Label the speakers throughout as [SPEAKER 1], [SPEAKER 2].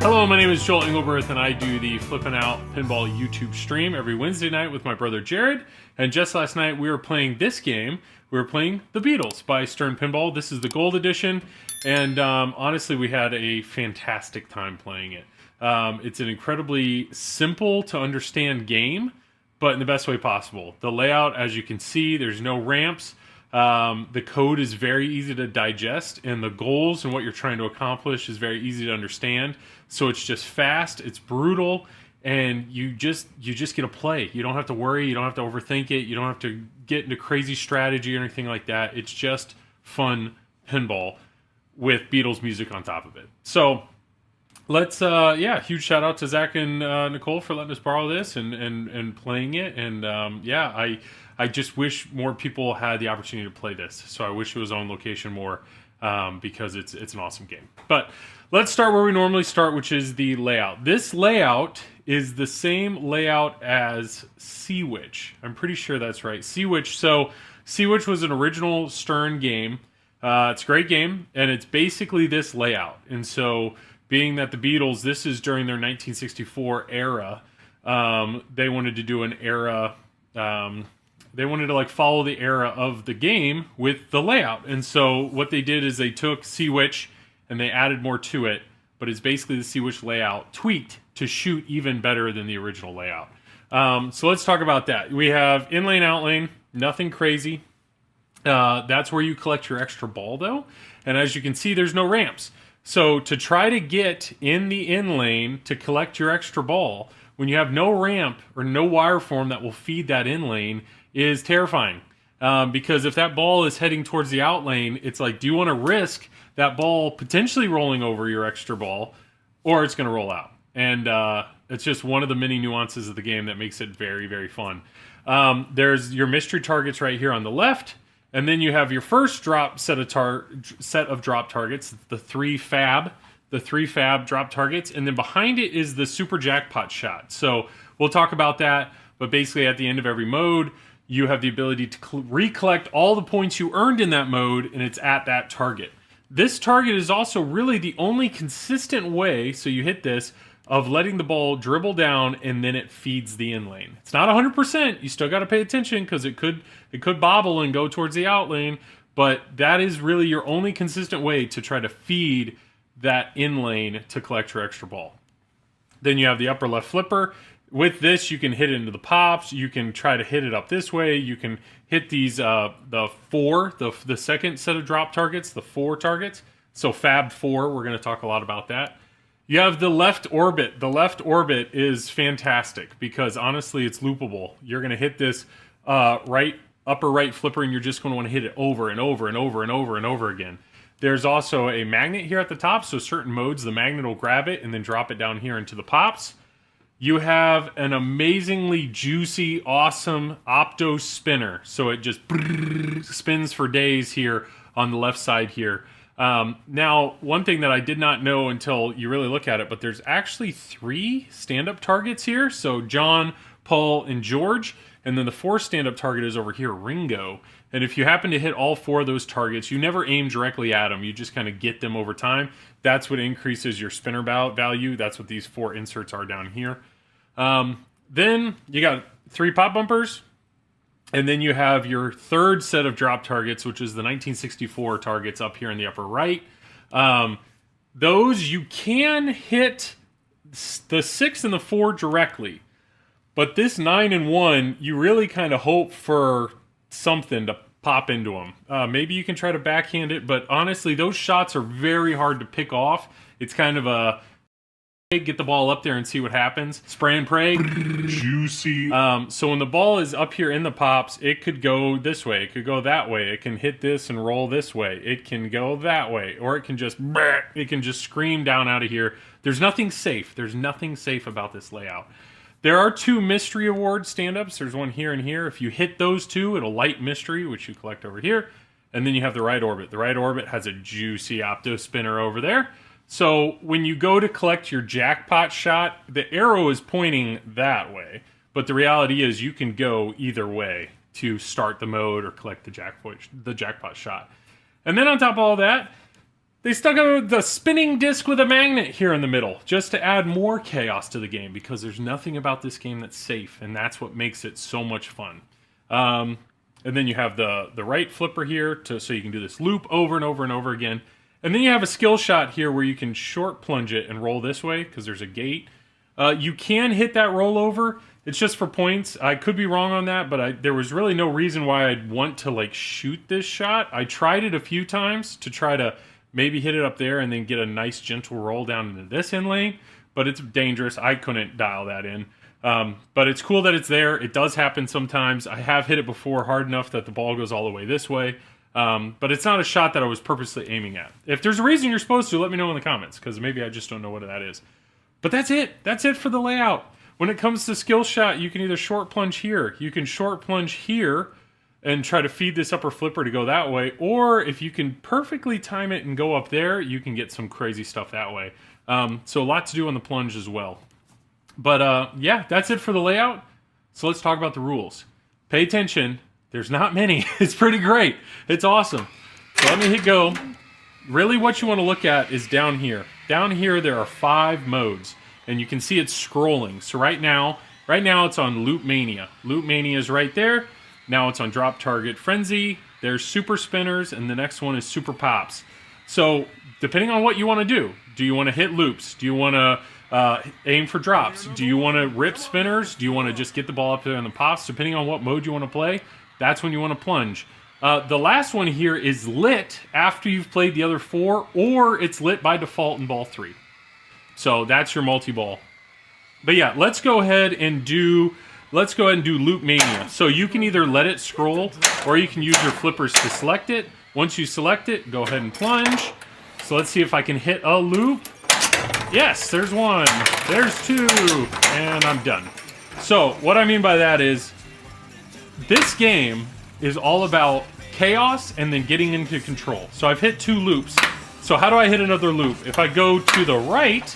[SPEAKER 1] Hello, my name is Joel Engelberth, and I do the Flip N Out Pinball YouTube stream every Wednesday night with my brother Jared. And just last night, we were playing this game. We were playing The Beatles by Stern Pinball. This is the Gold Edition, and honestly, we had a fantastic time playing it. It's an incredibly simple to understand game, but in the best way possible. The layout, as you can see, there's no ramps. The code is very easy to digest, and the goals and what you're trying to accomplish is very easy to understand. So it's just fast, it's brutal, and you just get to play. You don't have to worry, you don't have to overthink it, you don't have to get into crazy strategy or anything like that. It's just fun pinball with Beatles music on top of it. So let's huge shout out to Zach and Nicole for letting us borrow this and playing it. And I just wish more people had the opportunity to play this. So I wish it was on location more because it's an awesome game. But let's start where we normally start, which is the layout. This layout is the same layout as Sea Witch. I'm pretty sure that's right. Sea Witch. So Sea Witch was an original Stern game. It's a great game, and it's basically this layout. And so, being that the Beatles, this is during their 1964 era, they wanted to do an era. They wanted to follow the era of the game with the layout. And so what they did is they took Sea Witch and they added more to it, but it's basically the Sea Witch layout tweaked to shoot even better than the original layout. So let's talk about that. We have in lane, out lane, nothing crazy. That's where you collect your extra ball though. And as you can see, there's no ramps. So to try to get in the in lane to collect your extra ball, when you have no ramp or no wire form that will feed that in lane, is terrifying. Because if that ball is heading towards the out lane, it's like, do you want to risk that ball potentially rolling over your extra ball, or it's going to roll out? And it's just one of the many nuances of the game that makes it very, very fun. There's your mystery targets right here on the left, and then you have your first drop set of drop targets, the three fab drop targets, and then behind it is the super jackpot shot. So we'll talk about that, but basically at the end of every mode, you have the ability to recollect all the points you earned in that mode, and it's at that target. This target is also really the only consistent way, so you hit this, of letting the ball dribble down and then it feeds the in lane. It's not 100%, you still got to pay attention because it could bobble and go towards the out lane, but that is really your only consistent way to try to feed that in lane to collect your extra ball. Then you have the upper left flipper. With this, you can hit it into the pops. You can try to hit it up this way. You can hit these, the second set of drop targets, the 4 targets. So Fab 4, we're going to talk a lot about that. You have the left orbit. The left orbit is fantastic because honestly, it's loopable. You're going to hit this upper right flipper, and you're just going to want to hit it over and over and over and over and over again. There's also a magnet here at the top, so certain modes, the magnet will grab it and then drop it down here into the pops. You have an amazingly juicy, awesome opto spinner. So it just spins for days here on the left side here. Now, one thing that I did not know until you really look at it, but there's actually 3 stand-up targets here. So John, Paul, and George. And then the 4th stand-up target is over here, Ringo. And if you happen to hit all 4 of those targets, you never aim directly at them. You just kind of get them over time. That's what increases your spinner value. That's what these 4 inserts are down here. Then you got 3 pop bumpers. And then you have your 3rd set of drop targets, which is the 1964 targets up here in the upper right. Those you can hit the 6 and the 4 directly. But this 9 and 1, you really kind of hope for something to pop into them. Maybe you can try to backhand it, but honestly, those shots are very hard to pick off. It's kind of a get the ball up there and see what happens. Spray and pray. Juicy. So when the ball is up here in the pops, it could go this way. It could go that way. It can hit this and roll this way. It can go that way. Or it can just scream down out of here. There's nothing safe. There's nothing safe about this layout. There are 2 mystery award stand-ups. There's one here and here. If you hit those 2, it'll light mystery, which you collect over here. And then you have the right orbit. The right orbit has a juicy opto spinner over there. So when you go to collect your jackpot shot, the arrow is pointing that way. But the reality is you can go either way to start the mode or collect the jackpot shot. And then on top of all that, They stuck the spinning disc with a magnet here in the middle, just to add more chaos to the game, because there's nothing about this game that's safe, and that's what makes it so much fun. And then you have the right flipper here, so you can do this loop over and over and over again. And then you have a skill shot here where you can short plunge it and roll this way, because there's a gate. You can hit that rollover. It's just for points. I could be wrong on that, but there was really no reason why I'd want to like shoot this shot. I tried it a few times to try to maybe hit it up there and then get a nice gentle roll down into this in lane, but it's dangerous. I couldn't dial that in. But it's cool that it's there. It does happen sometimes. I have hit it before hard enough that the ball goes all the way this way. But it's not a shot that I was purposely aiming at. If there's a reason you're supposed to, let me know in the comments, because maybe I just don't know what that is. But that's it. That's it for the layout. When it comes to skill shot, you can either short plunge here. You can short plunge here and try to feed this upper flipper to go that way, or if you can perfectly time it and go up there, you can get some crazy stuff that way. So a lot to do on the plunge as well. But yeah, that's it for the layout. So let's talk about the rules. Pay attention. There's not many. It's pretty great. It's awesome. So let me hit go. Really what you want to look at is down here. Down here there are 5 modes, and you can see it's scrolling. So right now it's on Loop Mania. Loop Mania is right there. Now it's on Drop Target Frenzy, there's Super Spinners, and the next one is Super Pops. So, depending on what you want to do you want to hit loops? Do you want to aim for drops? Do you want to rip spinners? Do you want to just get the ball up there in the pops? Depending on what mode you want to play, that's when you want to plunge. The last one here is lit after you've played the other 4, or it's lit by default in ball 3. So, that's your multi-ball. But yeah, let's go ahead and do Loop Mania. So you can either let it scroll, or you can use your flippers to select it. Once you select it, go ahead and plunge. So let's see if I can hit a loop. Yes, there's 1, there's 2, and I'm done. So what I mean by that is, this game is all about chaos and then getting into control. So I've hit 2 loops. So how do I hit another loop? If I go to the right,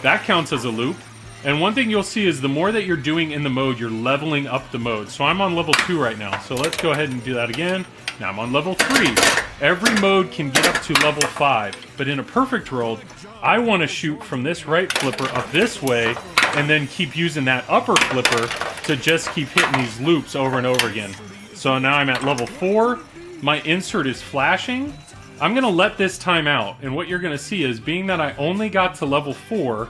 [SPEAKER 1] that counts as a loop. And one thing you'll see is the more that you're doing in the mode, you're leveling up the mode. So I'm on level 2 right now. So let's go ahead and do that again. Now I'm on level 3. Every mode can get up to level 5. But in a perfect world, I want to shoot from this right flipper up this way, and then keep using that upper flipper to just keep hitting these loops over and over again. So now I'm at level 4. My insert is flashing. I'm going to let this time out. And what you're going to see is, being that I only got to level 4,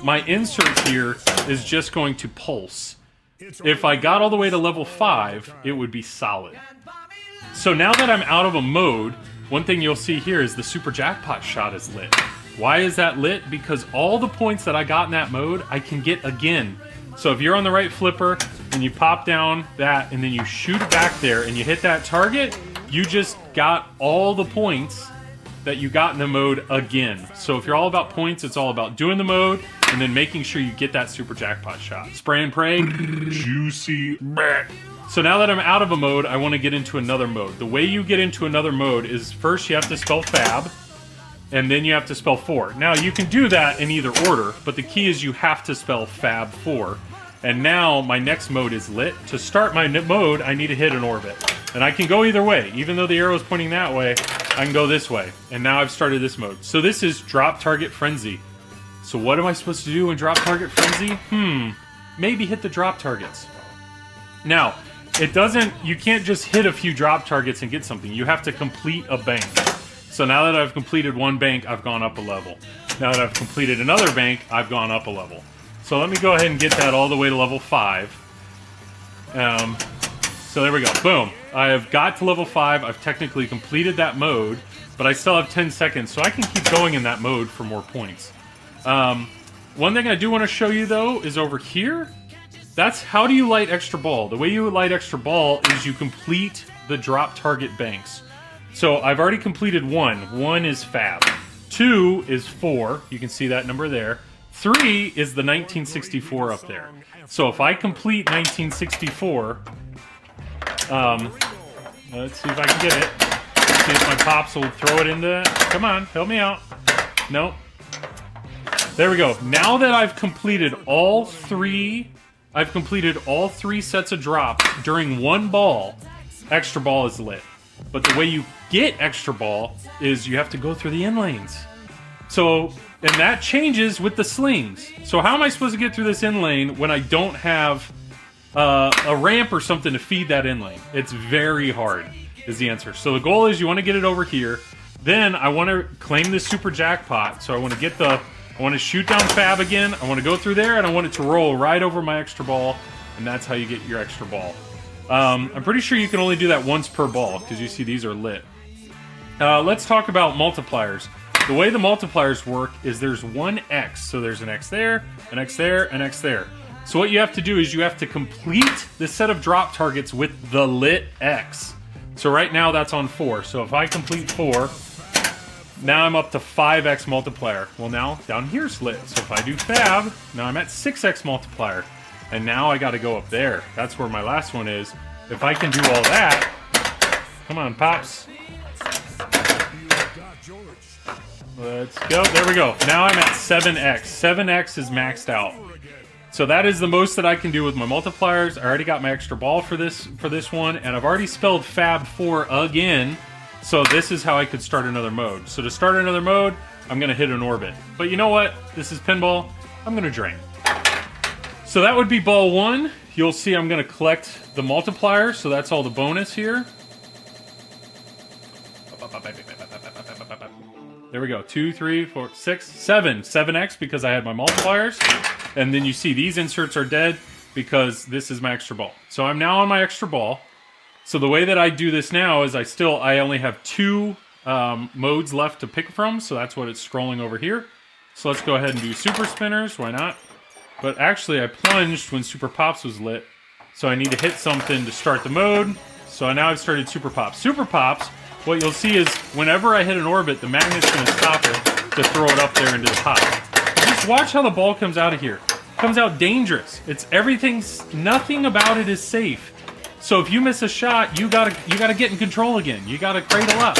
[SPEAKER 1] my insert here is just going to pulse. If I got all the way to level 5, it would be solid. So now that I'm out of a mode, one thing you'll see here is the Super Jackpot shot is lit. Why is that lit? Because all the points that I got in that mode, I can get again. So if you're on the right flipper, and you pop down that, and then you shoot it back there, and you hit that target, you just got all the points that you got in the mode again. So if you're all about points, it's all about doing the mode, and then making sure you get that Super Jackpot shot. Spray and pray, juicy. So now that I'm out of a mode, I want to get into another mode. The way you get into another mode is, first you have to spell fab, and then you have to spell 4. Now you can do that in either order, but the key is you have to spell fab 4. And now my next mode is lit. To start my mode, I need to hit an orbit. And I can go either way. Even though the arrow is pointing that way, I can go this way. And now I've started this mode. So this is Drop Target Frenzy. So what am I supposed to do in Drop Target Frenzy? Maybe hit the drop targets. Now, you can't just hit a few drop targets and get something. You have to complete a bank. So now that I've completed one bank, I've gone up a level. Now that I've completed another bank, I've gone up a level. So let me go ahead and get that all the way to level 5. So there we go. Boom. I have got to level 5. I've technically completed that mode, but I still have 10 seconds, so I can keep going in that mode for more points. One thing I do want to show you, though, is over here. That's how do you light extra ball. The way you light extra ball is you complete the drop target banks. So I've already completed 1. 1 is fab. 2 is 4. You can see that number there. 3 is the 1964 up there. So if I complete 1964, let's see if I can get it. Let's see if my pops will throw it into... Come on, help me out. Nope. There we go. Now that I've completed all 3 sets of drops during one ball, extra ball is lit. But the way you get extra ball is you have to go through the in lanes. So, and that changes with the slings. So how am I supposed to get through this in lane when I don't have a ramp or something to feed that in lane? It's very hard, is the answer. So the goal is you want to get it over here. Then I want to claim this super jackpot. So I want to shoot down Fab again. I want to go through there, and I want it to roll right over my extra ball. And that's how you get your extra ball. I'm pretty sure you can only do that once per ball, because you see these are lit. Let's talk about multipliers. The way the multipliers work is there's one X. So there's an X there, an X there, an X there. So what you have to do is you have to complete the set of drop targets with the lit X. So right now that's on 4. So if I complete 4, now I'm up to 5X multiplier. Well, now down here's lit. So if I do Fab, now I'm at 6X multiplier. And now I got to go up there. That's where my last one is. If I can do all that, come on, Pops. Let's go. There we go. Now I'm at 7X. 7X is maxed out. So that is the most that I can do with my multipliers. I already got my extra ball for this one, and I've already spelled Fab 4 again. So this is how I could start another mode. So to start another mode, I'm going to hit an orbit. But you know what? This is pinball. I'm going to drain. So that would be ball 1. You'll see I'm going to collect the multiplier, so that's all the bonus here. There we go. 2, 3, 4, 6, 7. 7X because I had my multipliers. And then you see these inserts are dead because this is my extra ball. So I'm now on my extra ball. So the way that I do this now is I only have 2 modes left to pick from. So that's what it's scrolling over here. So let's go ahead and do super spinners. Why not? But actually I plunged when Super Pops was lit. So I need to hit something to start the mode. So now I've started Super Pops. Super Pops, what you'll see is whenever I hit an orbit, the magnet's going to stop it to throw it up there into the pop. Just watch how the ball comes out of here. It comes out dangerous. Nothing about it is safe. So if you miss a shot, you gotta get in control again. You gotta cradle up.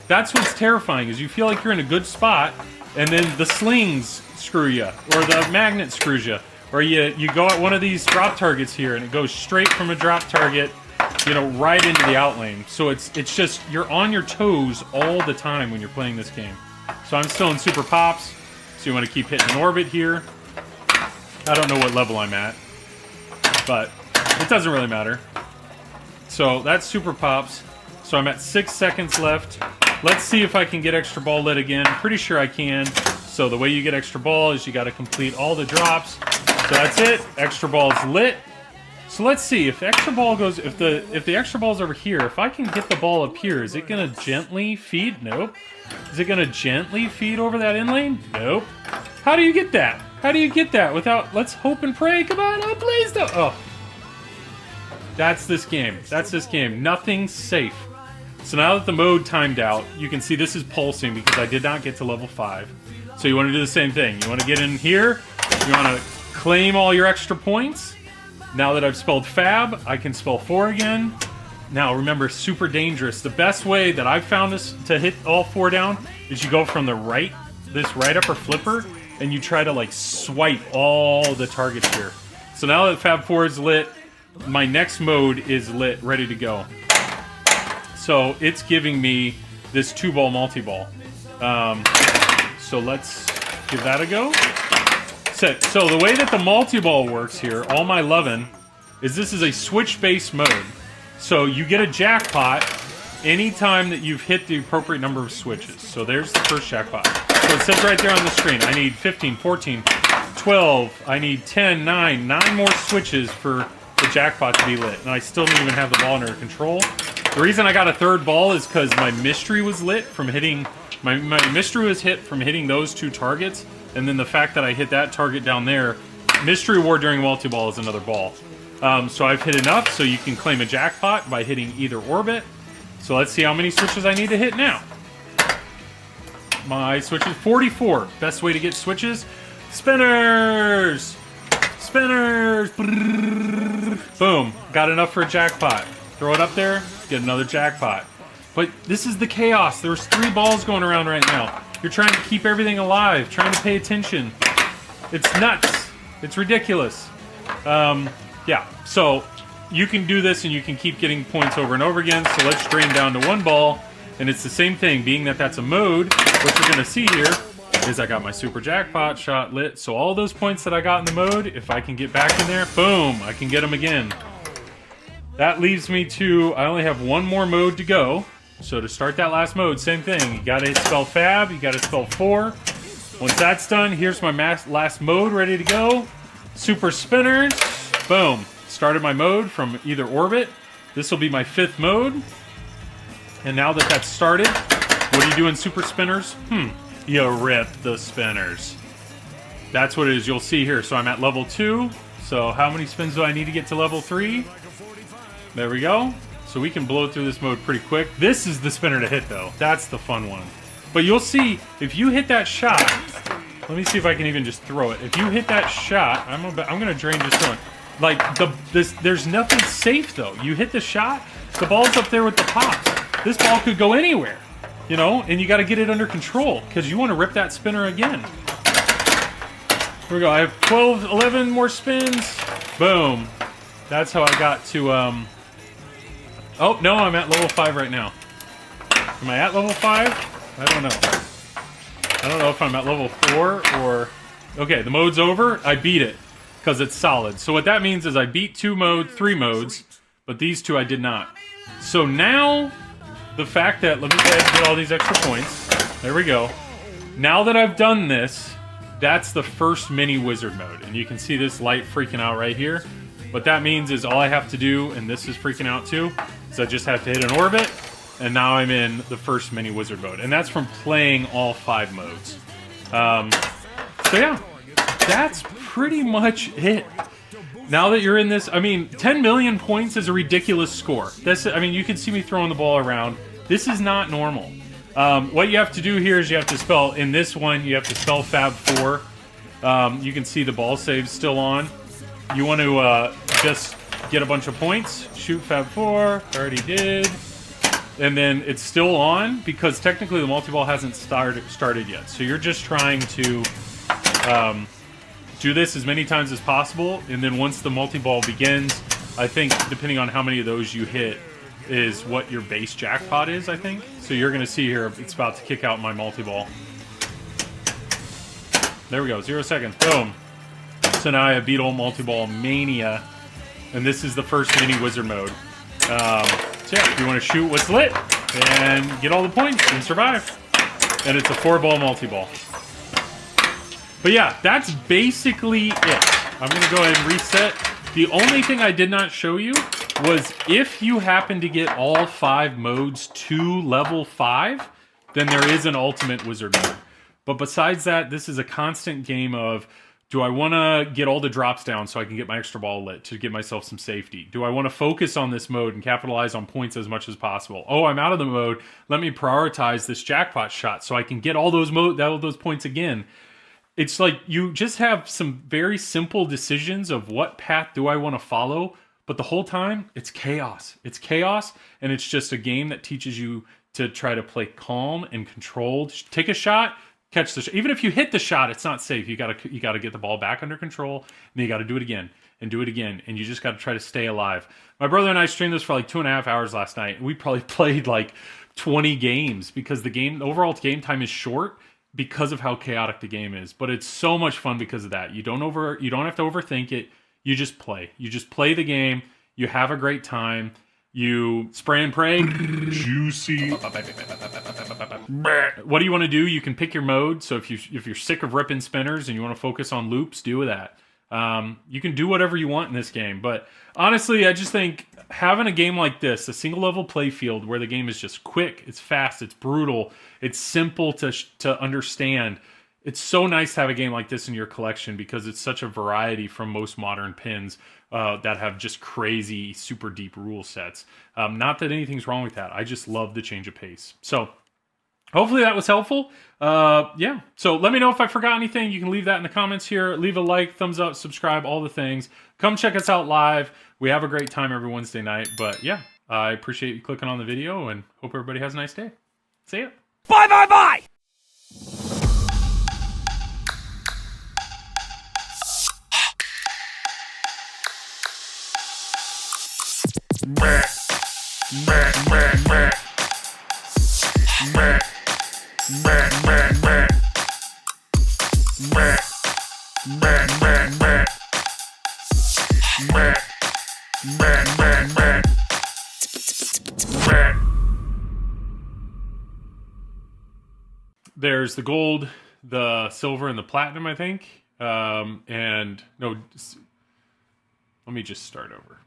[SPEAKER 1] That's what's terrifying, is you feel like you're in a good spot, and then the slings screw you, or the magnet screws you, or you go at one of these drop targets here, and it goes straight from a drop target, right into the out lane. So it's just, you're on your toes all the time when you're playing this game. So I'm still in Super Pops, so you want to keep hitting an orbit here. I don't know what level I'm at, but it doesn't really matter. So that's Super Pops. So I'm at 6 seconds left. Let's see if I can get extra ball lit again. Pretty sure I can. So the way you get extra ball is you got to complete all the drops. So that's it. Extra ball is lit. So let's see if extra ball goes. If the extra ball's over here, if I can get the ball up here, is it gonna gently feed? Nope. Is it gonna gently feed over that in lane? Nope. How do you get that? How do you get that without? Let's hope and pray. Come on, oh please don't. Oh. That's this game. That's this game. Nothing's safe. So now that the mode timed out, you can see this is pulsing because I did not get to level 5. So you want to do the same thing. You want to get in here. You want to claim all your extra points. Now that I've spelled Fab, I can spell 4 again. Now remember, super dangerous. The best way that I've found this to hit all 4 down is you go from the right, this right upper flipper, and you try to like swipe all the targets here. So now that Fab 4 is lit, my next mode is lit, ready to go. So it's giving me this 2-ball multi-ball. So let's give that a go. So the way that the multi-ball works here, all my lovin', is this is a switch-based mode. So you get a jackpot anytime that you've hit the appropriate number of switches. So there's the first jackpot. So it says right there on the screen, I need 15, 14, 12, I need 10, 9 more switches for the jackpot to be lit. And I still don't even have the ball under control. The reason I got a 3rd ball is because my mystery was lit from hitting, my mystery was hit from hitting those 2 targets. And then the fact that I hit that target down there, mystery award during multi-ball is another ball. So I've hit enough, so you can claim a jackpot by hitting either orbit. So let's see how many switches I need to hit now. My switches, 44. Best way to get switches. Spinners! Spinners! Boom. Got enough for a jackpot. Throw it up there, get another jackpot. But this is the chaos. There's 3 balls going around right now. You're trying to keep everything alive, trying to pay attention. It's nuts. It's ridiculous. Yeah, so you can do this and you can keep getting points over and over again. So let's drain down to 1 ball And it's the same thing, being that that's a mode. What you're gonna see here is I got my super jackpot shot lit. So all those points that I got in the mode, if I can get back in there, boom, I can get them again. That leaves me to, I only have one more mode to go. So to start that last mode, same thing. You gotta hit spell fab, you gotta spell 4. Once that's done, here's my last mode ready to go. Super spinners, boom. Started my mode from either orbit. This will be my 5th mode. And now that that's started, what do you do in super spinners? You rip the spinners. That's what it is. You'll see here. So I'm at level 2. So how many spins do I need to get to level 3? There we go. So we can blow through this mode pretty quick. This is the spinner to hit, though. That's the fun one. But you'll see, if you hit that shot, let me see if I can even just throw it. If you hit that shot, I'm gonna drain just one. Like there's nothing safe though. You hit the shot, the ball's up there with the pops. This ball could go anywhere, you know, and you got to get it under control because you want to rip that spinner again. Here we go. I have 12, 11 more spins. Boom. That's how I got to. Oh no, I'm at level 5 right now. Am I at level 5? I don't know. I don't know if I'm at level 4 or. Okay, the mode's over. I beat it because it's solid. So what that means is I beat 3 modes, but these 2 I did not. So now. The fact that, let me go ahead and get all these extra points. There we go. Now that I've done this, that's the first mini wizard mode. And you can see this light freaking out right here. What that means is all I have to do, and this is freaking out too, is I just have to hit an orbit, and now I'm in the first mini wizard mode. And that's from playing all 5 modes. So yeah, that's pretty much it. Now that you're in this, I mean, 10 million points is a ridiculous score. I mean, you can see me throwing the ball around. This is not normal. What you have to do here is you have to spell, in this one, you have to spell Fab 4. You can see the ball save's still on. You want to just get a bunch of points. Shoot Fab 4, already did. And then it's still on because technically the multi-ball hasn't started yet. So you're just trying to do this as many times as possible, and then once the multi-ball begins, I think depending on how many of those you hit is what your base jackpot is, I think. So you're going to see here, it's about to kick out my multi-ball. There we go, 0 seconds, boom. So now I have Beatles multi-ball mania, and this is the first mini wizard mode. So yeah, if you want to shoot what's lit and get all the points and survive. And it's a 4-ball multi-ball. But yeah, that's basically it. I'm going to go ahead and reset. The only thing I did not show you was if you happen to get all 5 modes to level 5, then there is an ultimate wizard mode. But besides that, this is a constant game of, do I want to get all the drops down so I can get my extra ball lit to give myself some safety? Do I want to focus on this mode and capitalize on points as much as possible? Oh, I'm out of the mode. Let me prioritize this jackpot shot so I can get all those points again. It's like you just have some very simple decisions of what path do I want to follow, but the whole time, it's chaos. It's chaos, and it's just a game that teaches you to try to play calm and controlled. Take a shot, catch the shot. Even if you hit the shot, it's not safe. You gotta get the ball back under control, and then you gotta do it again, and do it again, and you just gotta try to stay alive. My brother and I streamed this for like 2.5 hours last night. We probably played like 20 games because the overall game time is short, because of how chaotic the game is. But it's so much fun because of that. You don't have to overthink it. You just play. You just play the game. You have a great time. You spray and pray. Juicy. What do you want to do? You can pick your mode. So if you're sick of ripping spinners and you want to focus on loops, do that. You can do whatever you want in this game. But honestly, I just think having a game like this, a single level play field where the game is just quick, it's fast, it's brutal, it's simple to understand. It's so nice to have a game like this in your collection because it's such a variety from most modern pins that have just crazy, super deep rule sets. Not that anything's wrong with that. I just love the change of pace. So hopefully that was helpful. Yeah, so let me know if I forgot anything. You can leave that in the comments here. Leave a like, thumbs up, subscribe, all the things. Come check us out live. We have a great time every Wednesday night. But yeah, I appreciate you clicking on the video and hope everybody has a nice day. See ya.
[SPEAKER 2] Bye, bye, bye! Meh. Meh, meh, meh.
[SPEAKER 1] There's the gold, the silver, and the platinum, I think. And no, let me just start over.